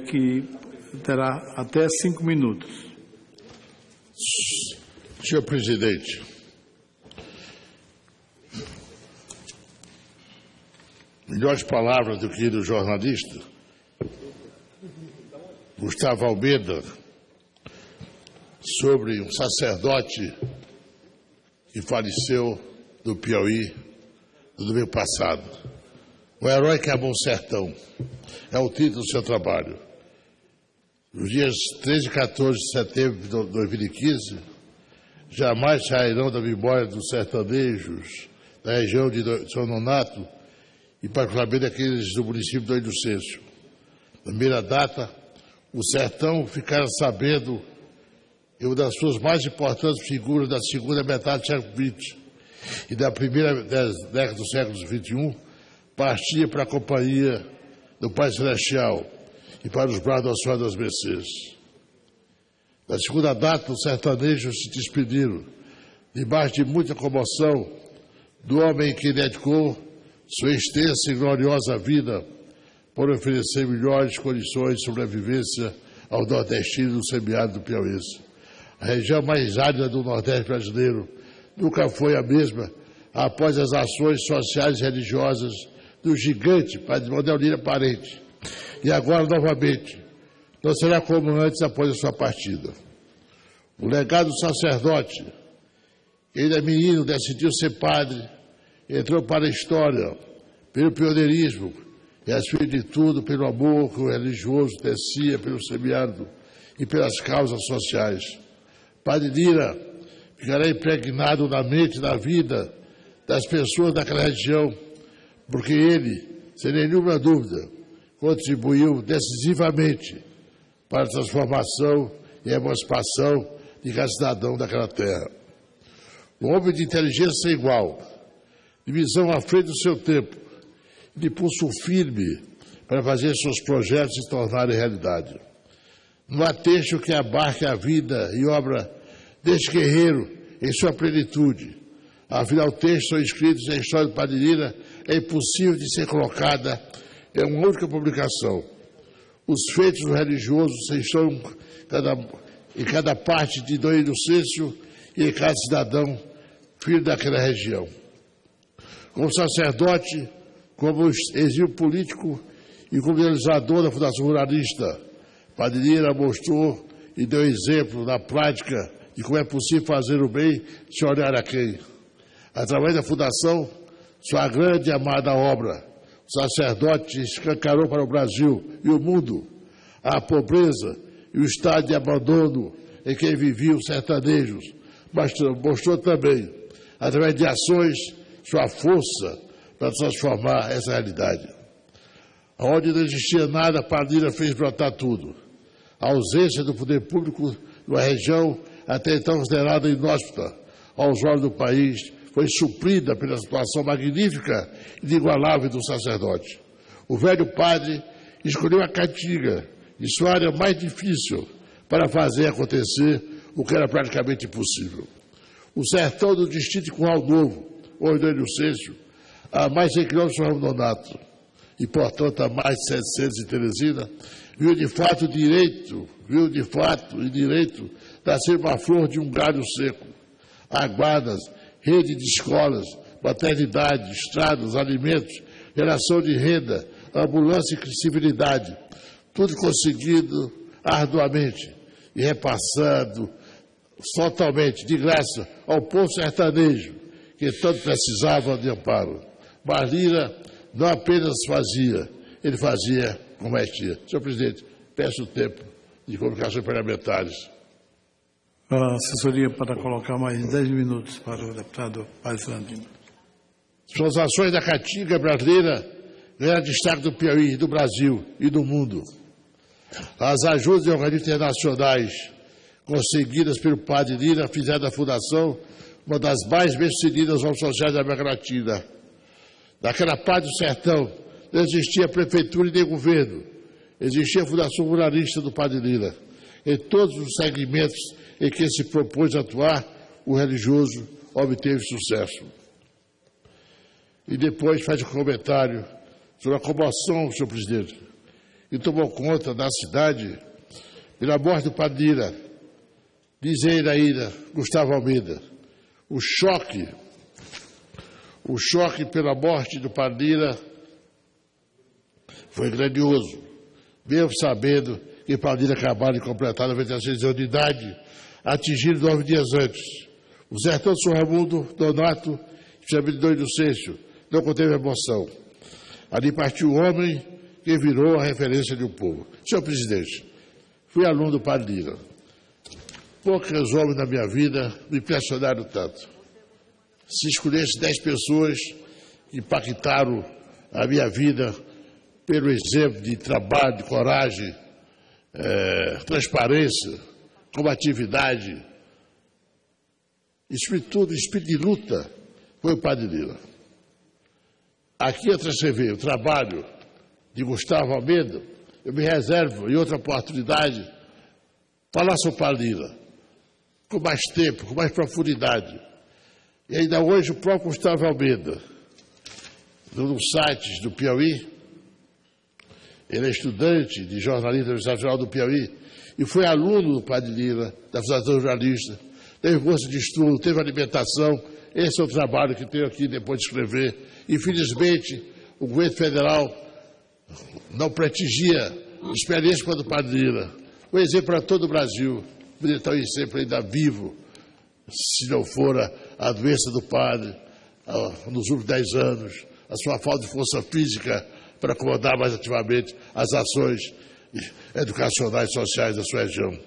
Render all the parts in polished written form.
que terá até 5 minutos. Senhor presidente, melhores palavras do querido jornalista Gustavo Almeida sobre um sacerdote que faleceu do Piauí no domingo passado. O herói que amou o sertão. É o título do seu trabalho. Nos dias 13 e 14 de setembro de 2015, jamais sairão da memória dos sertanejos da região de São Nonato e particularmente aqueles do município do Inocêncio. Na primeira data, o sertão ficara sabendo que uma das suas mais importantes figuras da segunda metade do século XX e da primeira década do século XXI partia para a companhia do Pai Celestial e para os braços da Senhora das Mercês. Na segunda data, os sertanejos se despediram, debaixo de muita comoção, do homem que dedicou sua extensa e gloriosa vida por oferecer melhores condições de sobrevivência ao nordestino do semiárido do Piauí. A região mais árida do Nordeste brasileiro nunca foi a mesma após as ações sociais e religiosas do gigante Padre Manuel Lira Parente. E agora, novamente, não será como antes após a sua partida. O legado do sacerdote, que ainda menino decidiu ser padre, entrou para a história pelo pioneirismo e, acima de tudo, pelo amor que o religioso tecia pelo semiárido e pelas causas sociais. Padre Lira ficará impregnado na mente e na vida das pessoas daquela região, porque ele, sem nenhuma dúvida, contribuiu decisivamente para a transformação e emancipação de cada cidadão daquela terra. Um homem de inteligência sem igual, de visão à frente do seu tempo, de pulso firme para fazer seus projetos se tornarem realidade. Não há texto que abarque a vida e obra deste guerreiro em sua plenitude. Afinal, textos são escritos na história do Padre Lira, é impossível de ser colocada em uma única publicação. Os feitos do religioso estão em cada parte de Dom Inocêncio e em cada cidadão filho daquela região. Como sacerdote, como exílio político e como idealizador da Fundação Ruralista, Padre Lira mostrou e deu exemplo na prática de como é possível fazer o bem sem olhar a quem. Através da Fundação, sua grande e amada obra, o sacerdote escancarou para o Brasil e o mundo a pobreza e o estado de abandono em que viviam os sertanejos, mas mostrou também, através de ações, sua força para transformar essa realidade. Onde não existia nada, Padre Lira fez brotar tudo. A ausência do poder público numa região até então considerada inóspita aos olhos do país foi suprida pela situação magnífica e inigualável do sacerdote. O velho padre escolheu a Caatinga, de sua área mais difícil, para fazer acontecer o que era praticamente impossível. O sertão do distrito de Curral Novo, hoje do Inocêncio, a mais 100 quilômetros do São Nonato, e, portanto, a mais de 700 de Teresina, viu de fato e direito da ser uma flor de um galho seco. Aguadas, rede de escolas, maternidade, estradas, alimentos, geração de renda, ambulância e civilidade, tudo conseguido arduamente e repassando totalmente, de graça, ao povo sertanejo, que tanto precisava de amparo. Mas Lira não apenas fazia, ele fazia com maestria. Senhor presidente, peço o tempo de comunicações parlamentares. A assessoria para colocar mais 10 minutos para o deputado Padre Fernandino. Suas ações da Caatinga brasileira ganharam destaque do Piauí, do Brasil e do mundo. As ajudas de organismos internacionais conseguidas pelo Padre Lira fizeram da Fundação uma das mais bem-sucedidas obras sociais da América Latina. Naquela parte do sertão não existia prefeitura e nem governo. Existia a Fundação Ruralista do Padre Lira. Em todos os segmentos em que se propôs atuar, o religioso obteve sucesso. E depois faz um comentário sobre a comoção, senhor presidente, que tomou conta da cidade pela morte do Padre Lira, diz ele ainda, Gustavo Almeida, o choque pela morte do Padre Lira foi grandioso, mesmo sabendo que o Padre Lira acabara de completar 96 anos de idade, atingido 9 dias antes. O sertão de São Raimundo, Donato, especialmente Dom Inocêncio, não conteve emoção. Ali partiu o homem que virou a referência de um povo. Senhor presidente, fui aluno do Padre Lira. Poucos homens na minha vida me impressionaram tanto. Se escolhesse 10 pessoas que impactaram a minha vida pelo exemplo de trabalho, de coragem, transparência, combatividade, espírito de luta, foi o Padre Lira. Aqui eu transcrevi o trabalho de Gustavo Almeida, eu me reservo em outra oportunidade falar sobre o Padre Lira, com mais tempo, com mais profundidade. E ainda hoje o próprio Gustavo Almeida, nos sites do Piauí, ele é estudante de jornalismo da Universidade Federal do Piauí e foi aluno do Padre Lira, da Fundação Jornalista, teve bolsa de estudo, teve alimentação. Esse é o trabalho que tenho aqui depois de escrever. Infelizmente, o governo federal não prestigia a experiência quanto o Padre Lira. Um exemplo para todo o Brasil, poderia estar sempre ainda vivo, se não for a doença do padre, nos últimos 10 anos, a sua falta de força física para comandar mais ativamente as ações educacionais e sociais da sua região.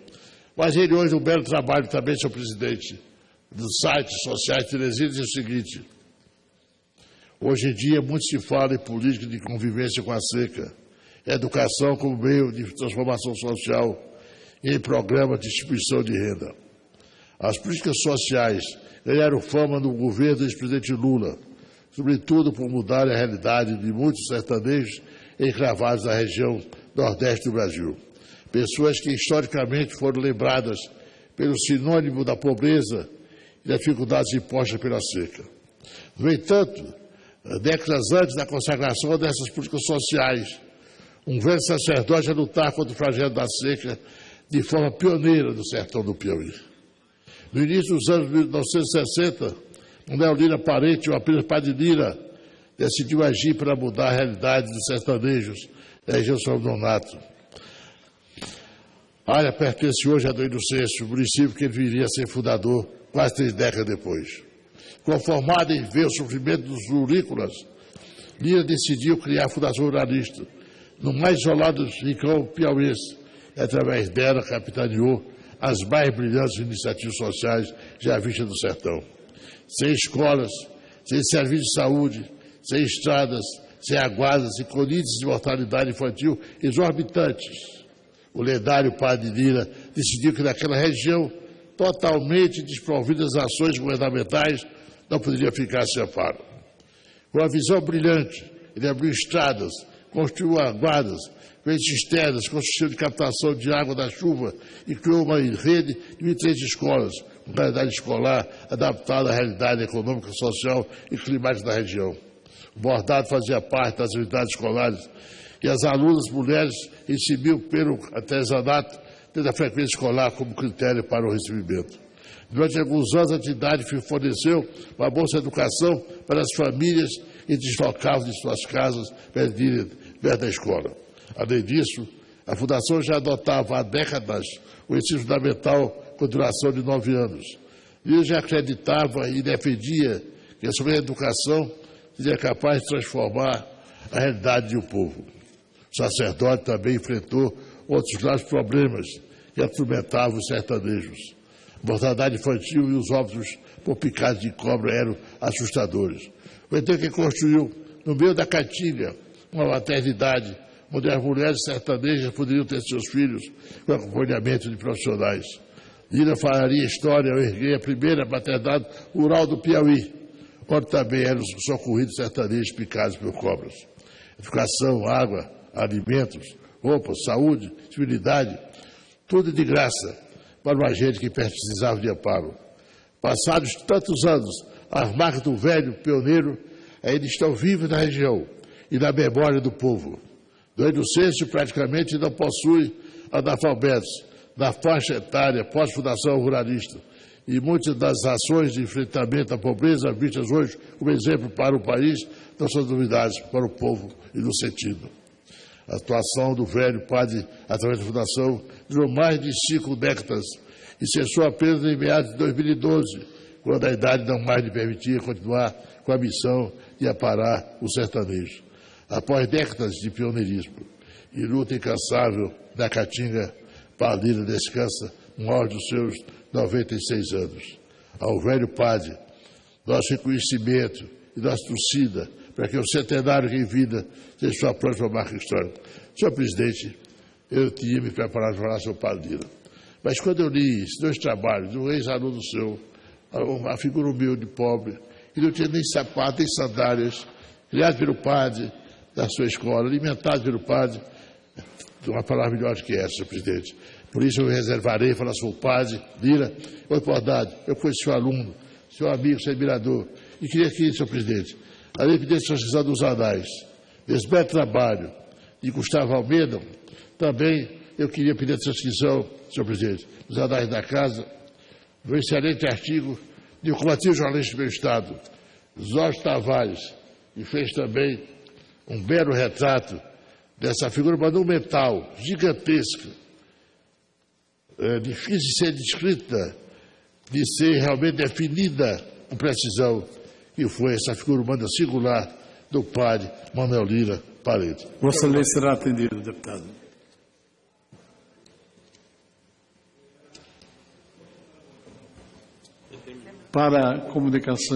Mas ele hoje, um belo trabalho também, senhor presidente, dos sites sociais Teresina, diz o seguinte: hoje em dia muito se fala em política de convivência com a seca, educação como meio de transformação social e em programas de distribuição de renda. As políticas sociais ganharam fama no governo do ex-presidente Lula, sobretudo por mudar a realidade de muitos sertanejos encravados na região nordeste do Brasil. Pessoas que historicamente foram lembradas pelo sinônimo da pobreza e das dificuldades impostas pela seca. No entanto, décadas antes da consagração dessas políticas sociais, um velho sacerdote a lutar contra o flagelo da seca de forma pioneira no sertão do Piauí. No início dos anos 1960, Manuel Lira Parente, o apenas Padre Lira, decidiu agir para mudar a realidade dos sertanejos da região São Donato. A área pertence hoje a Dom Inocêncio, município que ele viria a ser fundador quase 3 décadas depois. Conformado em ver o sofrimento dos rurícolas, Lira decidiu criar a Fundação Ruralista, no mais isolado rincão piauiense, e através dela capitaneou as mais brilhantes iniciativas sociais já vistas no sertão. Sem escolas, sem serviço de saúde, sem estradas, sem aguadas e com índices de mortalidade infantil exorbitantes, o lendário Padre Lira decidiu que naquela região, totalmente desprovida das ações governamentais, não poderia ficar sem amparo. Com uma visão brilhante, ele abriu estradas, construiu aguadas, fez cisternas, construção de captação de água da chuva e criou uma rede de 23 escolas, com qualidade escolar adaptada à realidade econômica, social e climática da região. O bordado fazia parte das unidades escolares e as alunas mulheres recebiam pelo artesanato, tendo a frequência escolar como critério para o recebimento. Durante alguns anos, a entidade forneceu uma bolsa de educação para as famílias que deslocavam de suas casas perto da escola. Além disso, a Fundação já adotava há décadas o ensino fundamental com duração de 9 anos. E já acreditava e defendia que a sua educação seria capaz de transformar a realidade de um povo. O sacerdote também enfrentou outros graves problemas que atormentavam os sertanejos. A mortalidade infantil e os óbitos por picadas de cobra eram assustadores. Foi então que construiu, no meio da Caatinga, uma maternidade onde as mulheres sertanejas poderiam ter seus filhos com acompanhamento de profissionais. Lira faria história ao erguer a primeira maternidade rural do Piauí, onde também eram socorridos sertanejos picados por cobras. Educação, água, alimentos, roupas, saúde, civilidade, tudo de graça para uma gente que precisava de amparo. Passados tantos anos, as marcas do velho pioneiro ainda estão vivas na região e na memória do povo. Do Educense praticamente não possui analfabetos na faixa etária pós-fundação ruralista. E muitas das ações de enfrentamento à pobreza vistas hoje como exemplo para o país não são novidades para o povo e no sentido. A atuação do velho padre, através da fundação, durou mais de 5 décadas e cessou apenas em meados de 2012, quando a idade não mais lhe permitia continuar com a missão de aparar o sertanejo. Após décadas de pioneirismo e luta incansável da Caatinga, Palmira descansa no auge dos seus 96 anos. Ao velho padre, nosso reconhecimento e nossa torcida para que o centenário em vida seja sua próxima marca histórica. Senhor presidente, eu tinha me preparado para falar sobre Palmira, mas quando eu li esses 2 trabalhos, um ex-aluno seu, uma figura humilde, pobre, que não tinha nem sapato, nem sandálias, criado pelo padre da sua escola, alimentado pelo padre, uma palavra melhor que essa, senhor presidente. Por isso eu reservarei, falar sobre o padre Lira, oportunidade. Eu fui seu aluno, seu amigo, seu admirador. E queria aqui, senhor presidente, além de pedir a transcrição dos anais, desse belo trabalho de Gustavo Almeida, também eu queria pedir a transcrição, senhor presidente, dos anais da casa, do excelente artigo de um combativo jornalista do meu estado, Jorge Tavares, que fez também um belo retrato dessa figura monumental, gigantesca, difícil de ser descrita, de ser realmente definida com precisão, que foi essa figura humana singular do padre Manuel Lira Paredes. Vossa lei será atendida, deputado. Para a comunicação